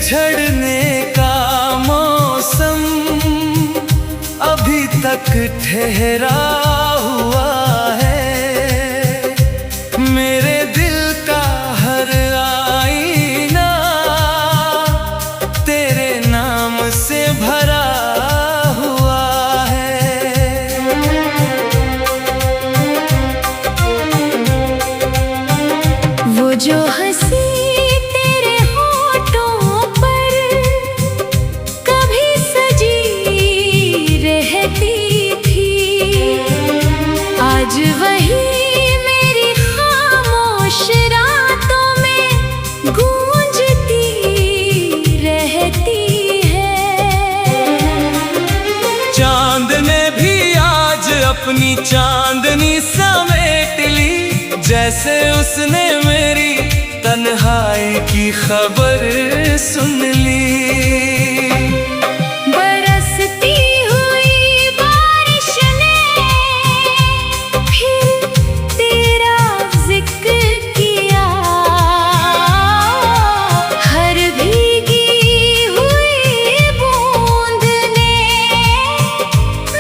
बिछड़ने का मौसम अभी तक ठहरा हुआ है। मेरे दिल का हर आईना तेरे नाम से भरा हुआ है। वो जो हंसी तेरे होठों पर कभी सजी रहती थी, आज वही मेरी खामोश रातों में गूंजती रहती है। चांद ने भी आज अपनी चांदनी समेट ली, जैसे उसने मेरी तन्हाई की खबर सुन ली। बरसती हुई बारिश ने फिर तेरा जिक्र किया, हर भीगी हुई बूंद ने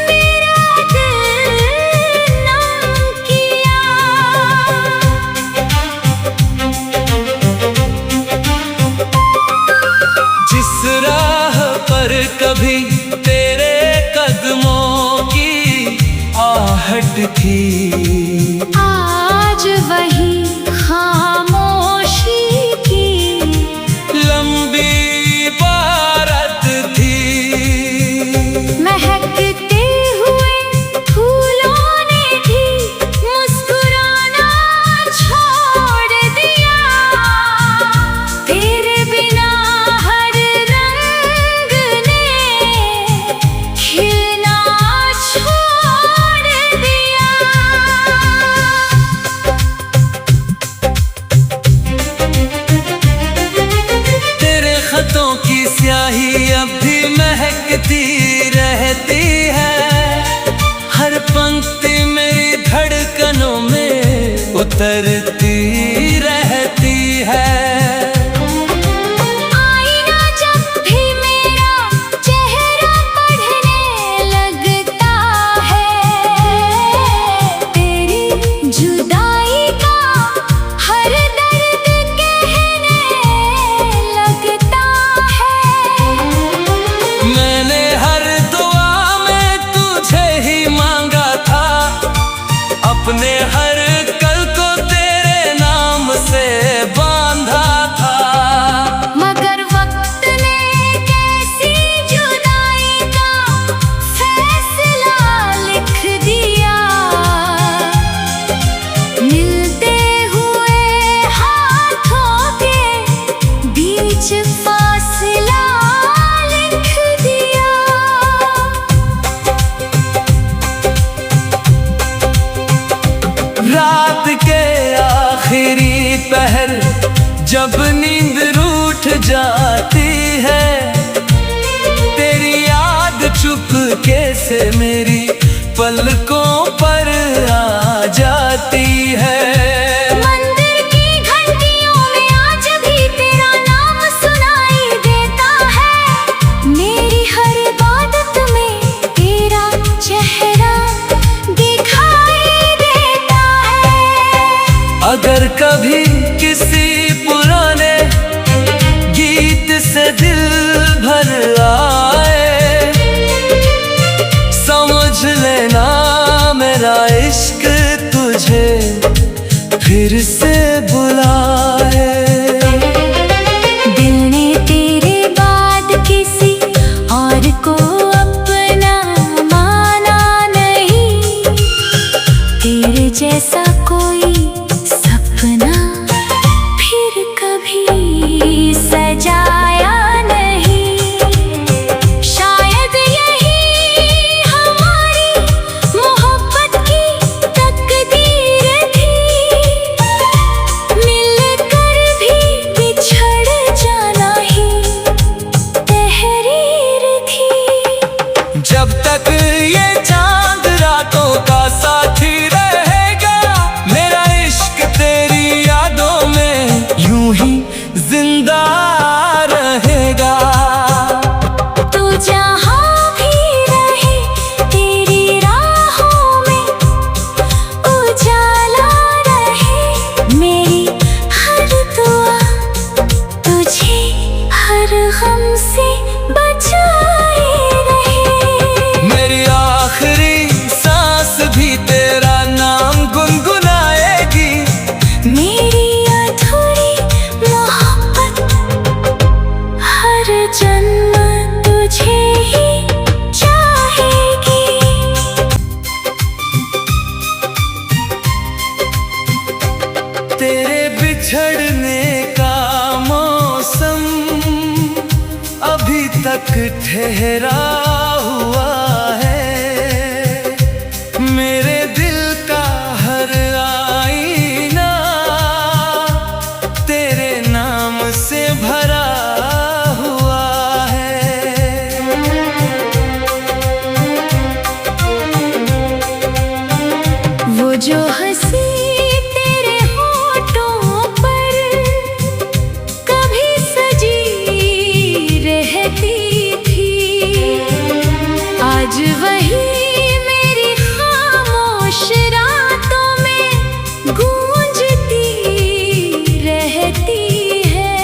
मेरा दिल नम किया। जिस राह पर कभी तेरे कदमों की आहट थी, आज वही खामोशी की लंबी इबारत थी। महकते हुए फूलों ने भी मुस्कुराना छोड़ दिया, तेरे बिना हर रंग ने खिलना छोड़ दिया। तेरे खतों की स्याही अब भी महकती रहती है, हर पंक्ति मेरी धड़कनों में उतरती रहती है। आईना जब भी मेरा चेहरा पढ़ने लगता है, तेरी जुदाई का हर दर्द कहने लगता है। मैंने हर दुआ में तुझे ही मांगा था, अपने हर कल को तेरे नाम से बांधा था। मगर वक्त ने कैसी जुदाई का फैसला लिख दिया, मिलते हुए हाथों के बीच फासला लिख दिया। रात के आखिरी पहर जब नींद रूठ जाती है, तेरी याद चुपके से मेरी पलकों पर आ जाती है। मंदिर की घंटियों में आज भी तेरा नाम सुनाई देता है, मेरी हर इबादत में तेरा चेहरा दिखाई देता है। अगर कभी किसी पुराने गीत से दिल भर आए, समझ लेना मेरा इश्क तुझे फिर से बुलाए। दिल ने तेरे बाद किसी और को अपना माना नहीं, तेरे जैसा कोई सपना फिर कभी सजाया नहीं। शायद यही हमारी मोहब्बत की तकदीर थी, मिलकर भी बिछड़ जाना ही तहरीर थी। जब तक ये चांद रातों का साथी रहेगा, मेरा इश्क तेरे बिछड़ने का मौसम अभी तक ठहरा हुआ है। मेरे दिल का हर आईना तेरे नाम से भरा हुआ है। वो जो हंसी तेरे होठों पर कभी सजी रहती थी, आज वही मेरी खामोश रातों में गूंजती रहती है।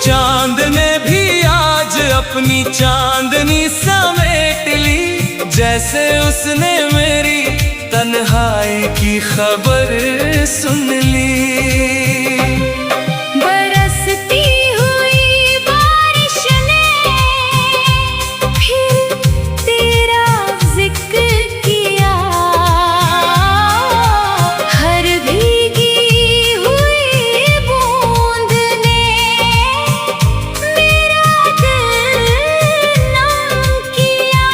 चांद ने भी आज अपनी चांदनी समेट ली, जैसे उसने मेरी तन्हाई की खबर सुन ली। बरसती हुई बारिश ने फिर तेरा जिक्र किया, हर भीगी हुई बूंद ने मेरा दिल नम किया।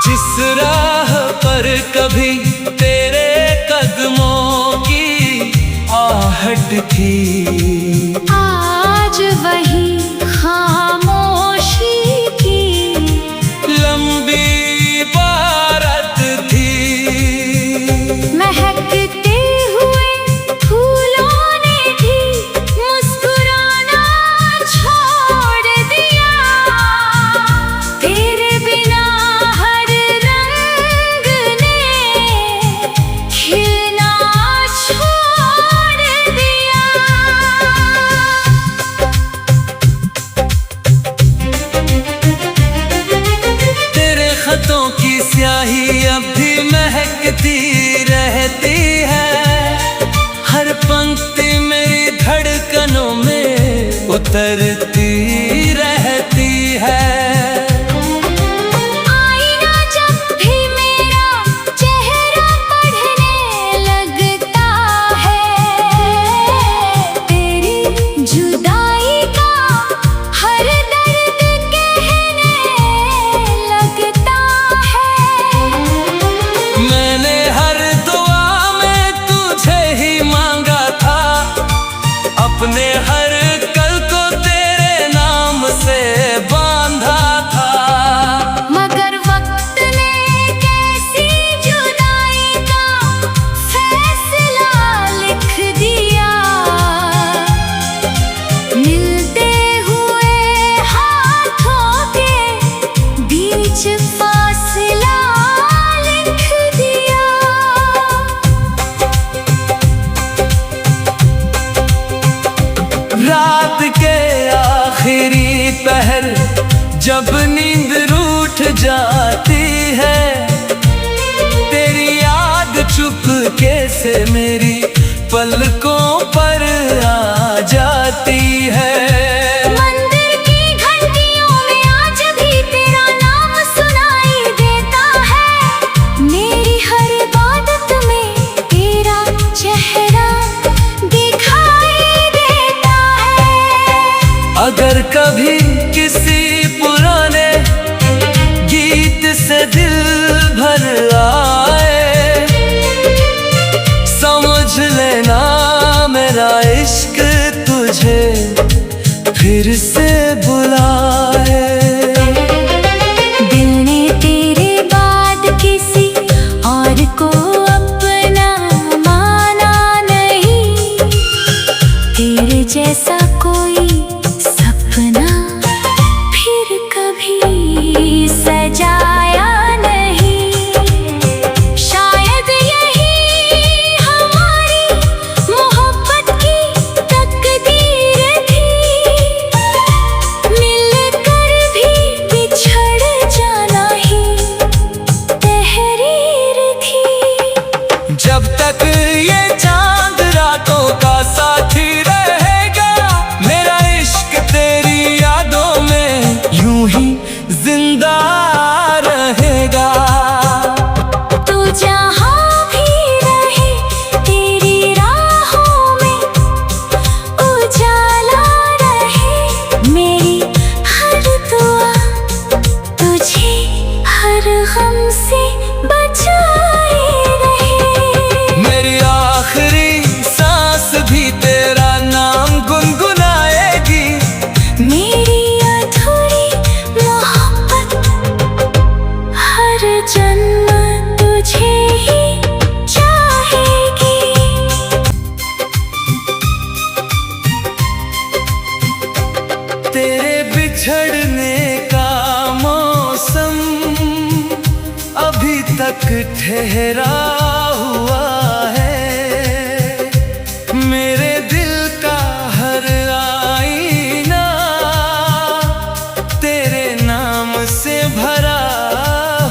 जिस राह पर कभी तेरे कदमों की आहट थी, आज वही खामोशी की लंबी बारत थी। महकते हुए फूलों ने भी मुस्कुराना छोड़ दिया, तेरे बिना हर रंग ने खिलना छोड़ दिया। तेरे खतों की स्याही अब भी महकती रहती है, हर पंक्ति मेरी धड़कनों में उतरती रहती है। आईना जब भी मेरा चेहरा पढ़ने लगता है, तेरी जुदाई का हर दर्द कहने लगता है। मैंने हर दुआ में तुझे ही मांगा था, अपने हर कल को तेरे नाम से बांधा था। मगर वक्त ने कैसी जुदाई का फैसला लिख दिया, मिलते हुए हाथों के बीच फासला लिख दिया। रात के आखिरी पहर जब नींद रूठ जाती है, तेरी याद चुपके से मेरी पलकों पर आ जाती है। मंदिर की घंटियों में आज भी तेरा नाम सुनाई देता है, मेरी हर इबादत में तेरा चेहरा दिखाई देता है। अगर कभी किसी पुराने गीत से दिल भर आए, समझ लेना मेरा इश्क तुझे फिर से बुलाए। दिल ने तेरे बाद किसी और को अपना माना नहीं, तेरे जैसा कोई सपना फिर कभी सजाया नहीं। शायद यही हमारी मोहब्बत की तकदीर थी, मिलकर भी बिछड़ जाना ही तहरीर थी। जब तक ये चांद रातों का साथी रहेगा, मेरा इश्क तेरी यादों में यूं ही जिंदा हर गम से बचाए रहे। मेरी आखिरी सांस भी तेरा नाम गुनगुनाएगी। मेरी अधूरी मोहब्बत हर जन्म तुझे ही चाहेगी। तेरे बिछड़ने का मौसम अभी तक ठहरा हुआ है। मेरे दिल का हर आईना तेरे नाम से भरा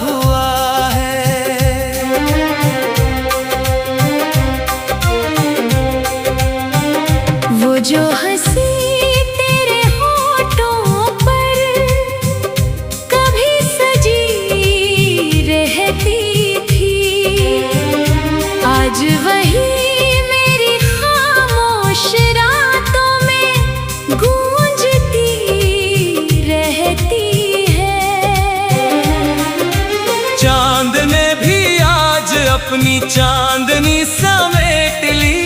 हुआ है। वो जो हंसी तेरे होठों पर कभी सजी रहती थी, आज वही मेरी खामोश रातों में गूंजती रहती है। चांद ने भी आज अपनी चांदनी समेट ली,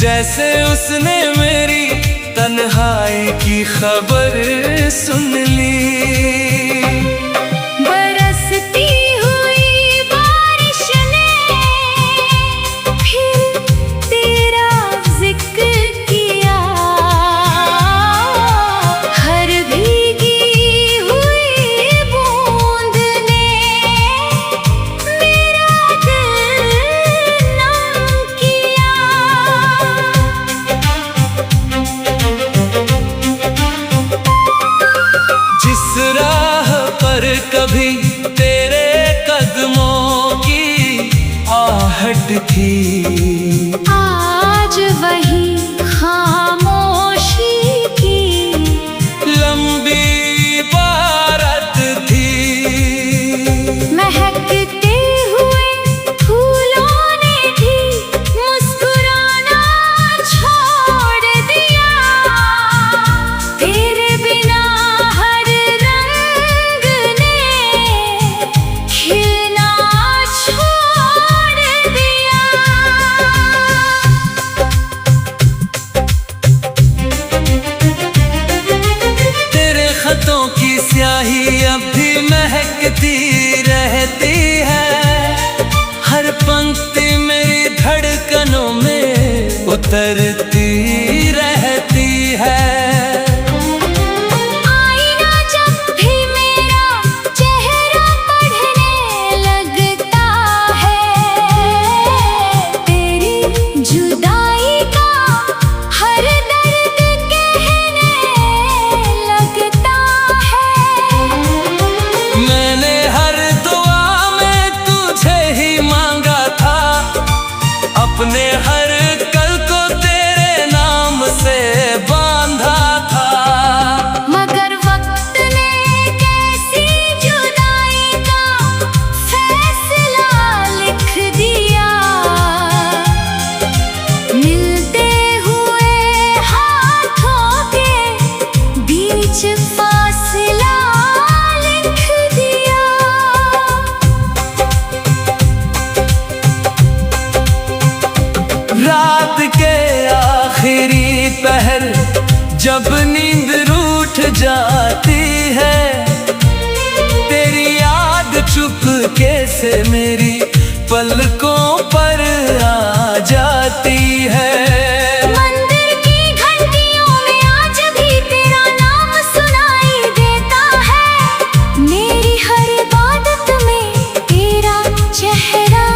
जैसे उसने मेरी तन्हाई की खबर सुन ली। बरसती हुई बारिश ने फिर तेरा जिक्र किया, हर भीगी हुई बूंद ने मेरा दिल नम किया। जिस राह पर कभी तेरे कदमों की आहट थी, आज वही खामोशी की लंबी इबारत थी। महकते हुए फूलों ने भी मुस्कुराना छोड़ दिया, तेरे बिना हर रंग ने खिलना छोड़ दिया। तेरे खतों की स्याही अब भी महकती रहती है, हर पंक्ति मेरी धड़कनों में उतरती रहती है। आईना जब भी मेरा चेहरा पढ़ने लगता है, तेरी जुदाई का हर दर्द कहने लगता है। मैंने हर दुआ में तुझे ही मांगा था, अपने हर कल को तेरे नाम से बांधा था। मगर वक्त ने कैसी जुदाई का फैसला लिख दिया, मिलते हुए हाथों के बीच फासला लिख दिया। रात के आखिरी पहर जब नींद रूठ जाती है, तेरी याद चुपके से मेरी पलकों पर आ जाती है। मंदिर की घंटियों में आज भी तेरा नाम सुनाई देता है, मेरी हर इबादत में तेरा चेहरा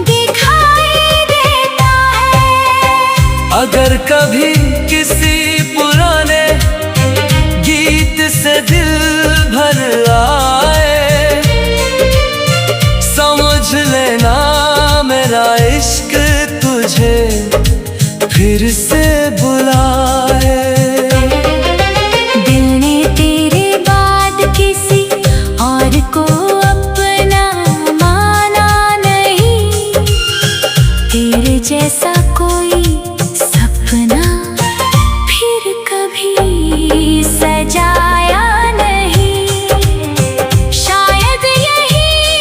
दिखाई देता है। अगर कभी किसी पुराने गीत से दिल भर आए, समझ लेना मेरा इश्क तुझे फिर से बुलाए। दिल ने तेरे बाद किसी और को अपना माना नहीं, तेरे जैसा कोई सपना फिर कभी सजाया नहीं। शायद यही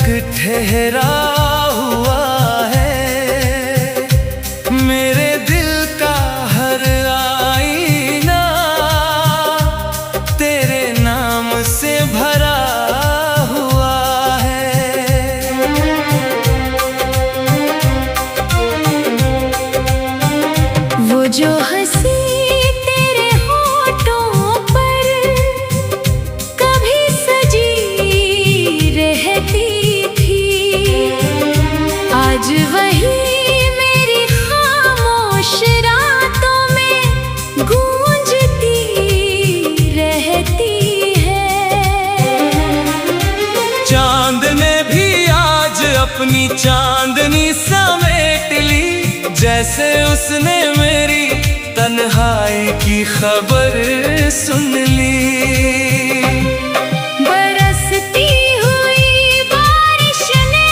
ठहरा हुआ है, मेरे दिल का हर आईना तेरे नाम से भरा हुआ है। वो जो हंसी तेरे होठों पर कभी सजी रहती थी, आज वही मेरी खामोश रातों में गूंजती रहती है। चांद ने भी आज अपनी चांदनी समेट ली, जैसे उसने मेरी तन्हाई की खबर सुन ली। बरसती हुई बारिश ने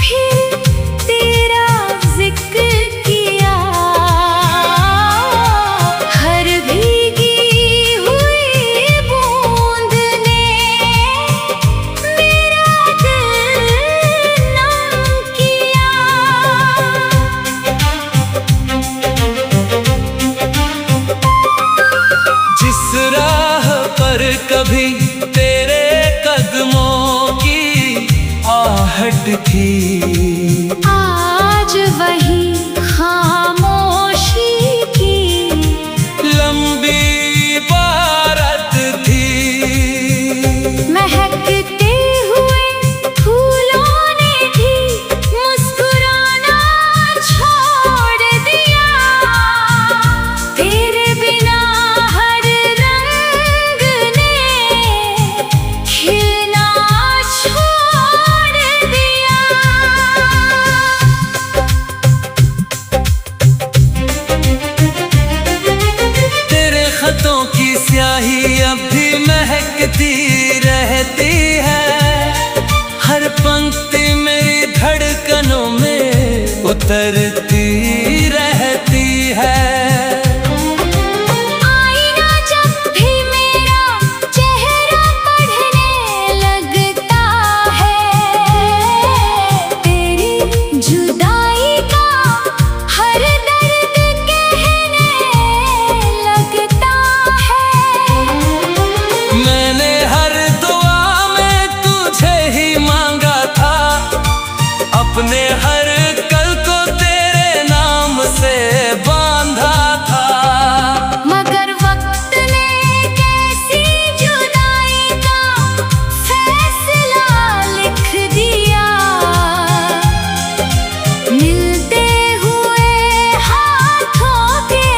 फिर तेरा जिक्र किया, हर भीगी हुई बूंद ने मेरा दिल नम किया। जिस राह पर कभी तेरे कदमों की आहट थी, आज वही खामोशी की लंबी इबारत थी। महकते हुए फूलों ने भी मुस्कुराना छोड़ दिया, तेरे बिना हर रंग ने खिलना छोड़ दिया। तेरे खतों की स्याही अब भी महकती रहती है, हर पंक्ति मेरी धड़कनों में उतरती रहती है। आईना जब भी मेरा चेहरा पढ़ने लगता है, तेरी जुदाई का हर दर्द कहने लगता है। मैंने हर दुआ में तुझे ही मांगा था, अपने हर कल को तेरे नाम से बांधा था। मगर वक्त ने कैसी जुदाई का फैसला लिख दिया, मिलते हुए हाथों के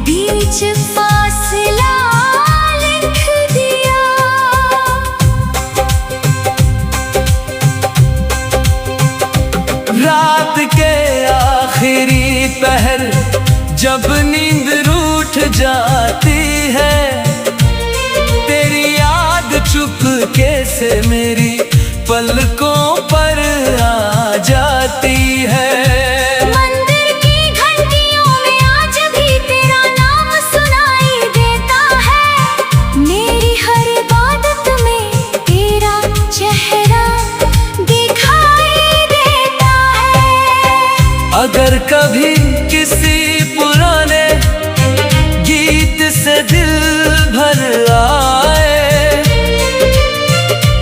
बीच फासला लिख दिया। रात के आखिरी पहर जब नींद रूठ जाती है, तेरी याद चुपके से मेरी पलकों पर आ जाती है। मंदिर की घंटियों में आज भी तेरा नाम सुनाई देता है, मेरी हर इबादत में तेरा चेहरा दिखाई देता है। अगर कभी किसी पुराने गीत से दिल भर आए,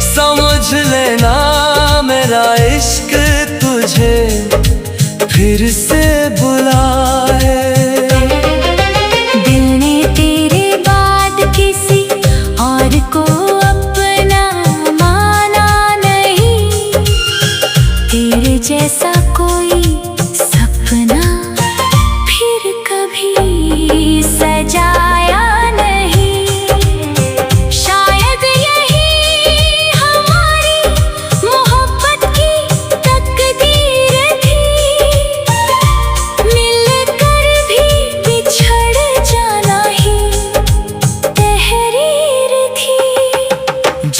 समझ लेना मेरा इश्क तुझे फिर से बुलाए। दिल ने तेरे बाद किसी और को अपना माना नहीं, तेरे जैसा कोई सपना फिर कभी सजाया नहीं। शायद यही हमारी मोहब्बत की तकदीर थी, मिलकर भी बिछड़ जाना ही तहरीर थी।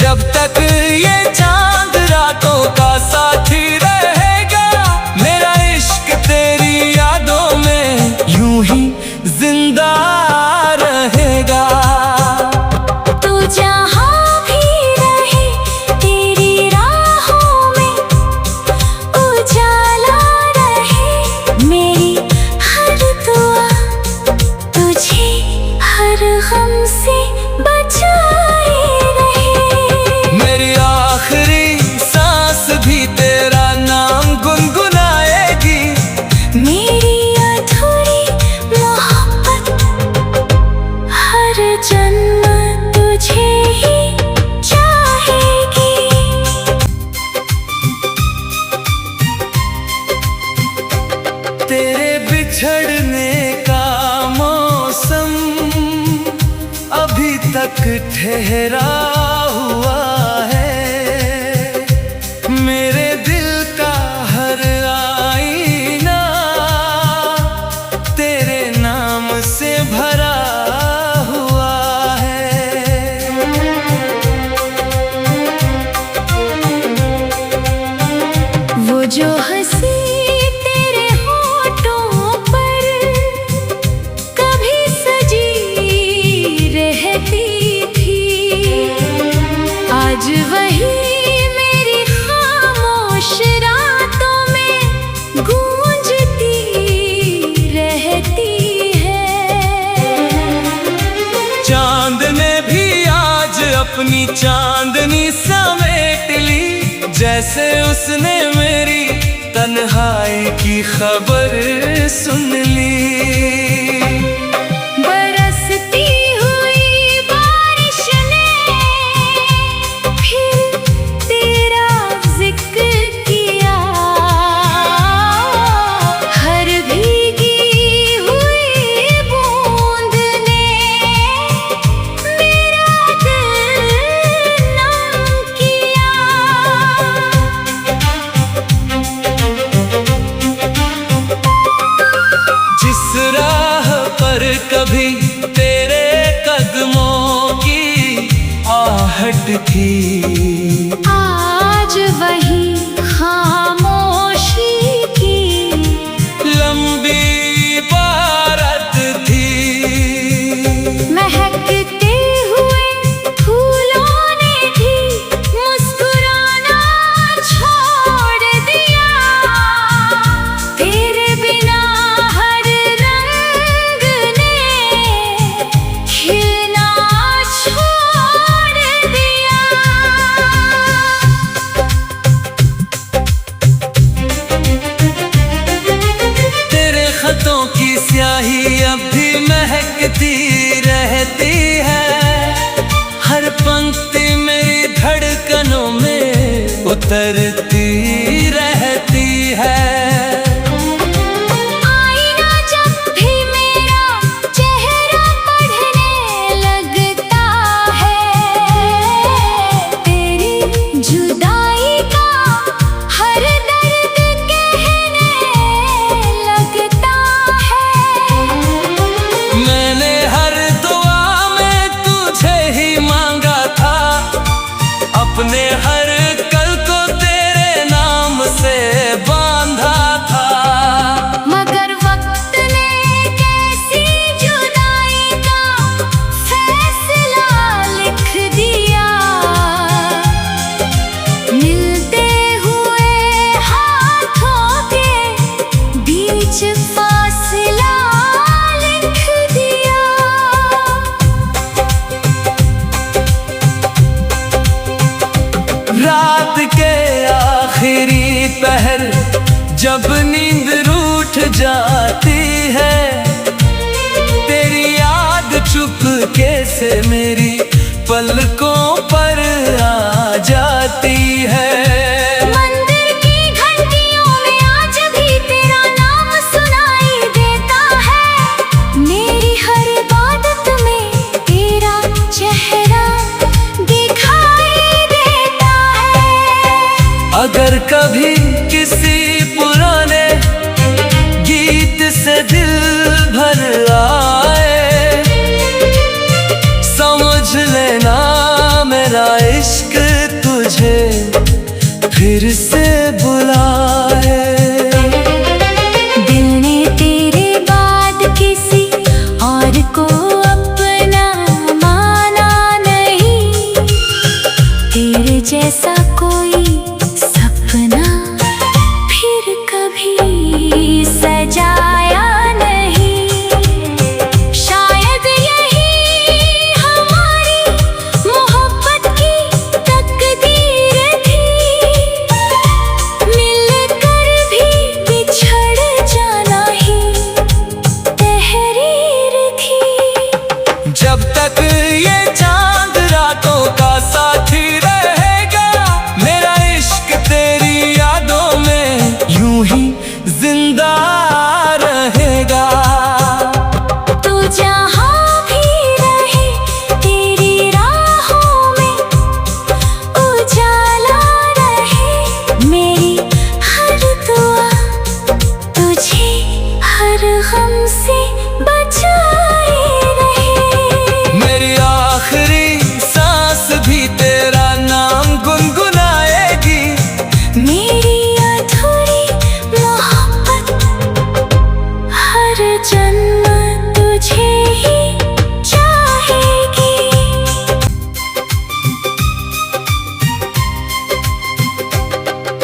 जब तक ये चांद रातों का साथी रहेगा, मेरा इश्क तेरी यादों में यूं ही जिंदा रहेगा। तू जहाँ भी रहे तेरी ठहरा हुआ है। मेरे दिल का हर आईना तेरे नाम से भरा हुआ है। वो जो हंसी तेरे होठों पर कभी सजी रहती थी, आज वही मेरी खामोश रातों में गूंजती रहती है। चांद ने भी आज अपनी चांदनी समेट ली, जैसे उसने मेरी तन्हाई की खबर सुन ली। बरसती हुई बारिश ने फिर तेरा जिक्र किया, हर भीगी हुई बूंद ने मेरा दिल नम किया। जिस राह पर कभी तेरे कदमों की आहट थी, आज वही खामोशी की लंबी इबारत थी। महकते हुए फूलों ने भी मुस्कुराना छोड़ दिया, तेरे बिना हर रंग ने खिलना छोड़ दिया। तेरे खतों की स्याही अब भी महकती रहती है, हर पंक्ति मेरी धड़कनों में उतरती रहती है। आईना जब भी मेरा चेहरा पढ़ने लगता है, तेरी जुदाई का हर दर्द कहने लगता है। मैंने हर दुआ में तुझे ही मांगा था, अपने हर कल को तेरे नाम से बांधा था। मगर वक्त ने कैसी जुदाई का फैसला लिख दिया, मिलते हुए हाथों के बीच फासला लिख दिया। रात के आखिरी पहर जब नींद रूठ जाती है, तेरी याद चुपके से मेरी पलकों पर आ जाती है। मंदिर की घंटियों में आज भी तेरा नाम सुनाई देता है, मेरी हर इबादत में तेरा चेहरा दिखाई देता है। अगर कभी किसी पुराने गीत से दिल भर आए, समझ लेना मेरा इश्क तुझे फिर से बुलाए। दिल ने तेरे बाद किसी और को अपना माना नहीं, तेरे जैसा कोई सपना फिर कभी सजाया नहीं। शायद यही हमारी मोहब्बत की तकदीर थी,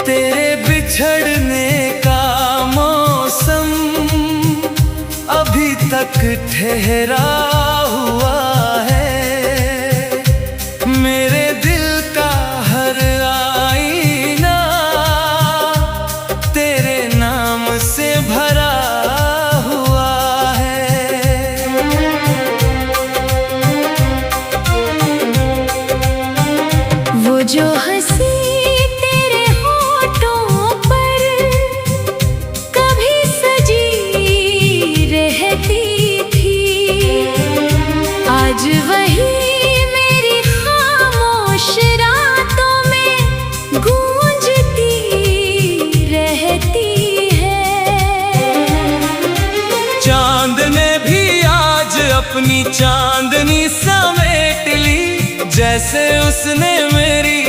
तेरे बिछड़ने का मौसम अभी तक ठहरा हुआ है। मेरे दिल का हर आईना तेरे नाम से भरा हुआ है। वो जो हंसी तेरे होठों पर कभी सजी रहती थी, आज वही मेरी खामोश रातों में गूंजती रहती है। चांद ने भी आज अपनी चांदनी समेट ली, जैसे उसने मेरी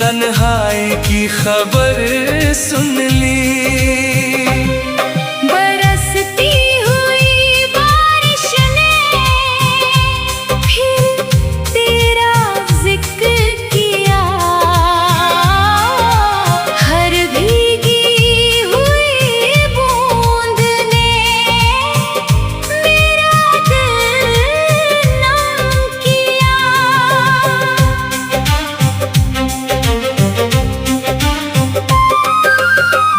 तन्हाई की खबर सुन ली। बरसती हुई बारिश ने फिर तेरा जिक्र किया, हर भीगी हुई बूंद ने मेरा दिल नम किया।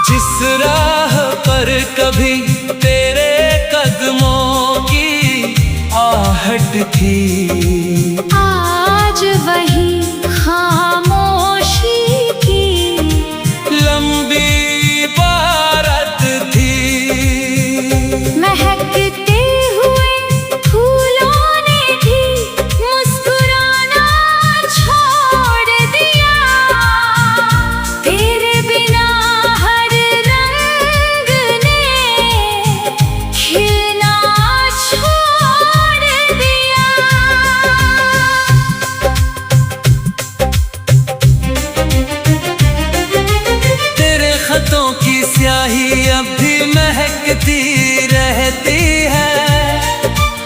जिस राह पर कभी तेरे कदमों की आहट थी, आज वही खामोशी की लंबी इबारत थी। महकते हुए फूलों ने भी मुस्कुराना छोड़ दिया, तेरे बिना हर रंग ने खिलना छोड़ दिया। तेरे खतों की स्याही अब भी महकती रहती है,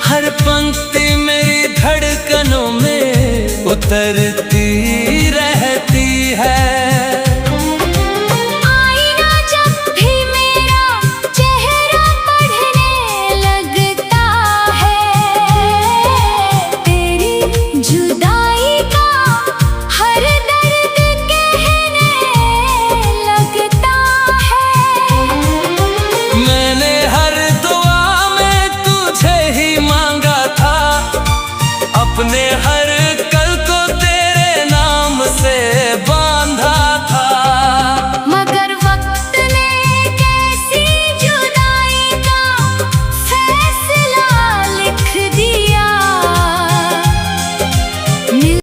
हर पंक्ति मेरी धड़कनों में उतर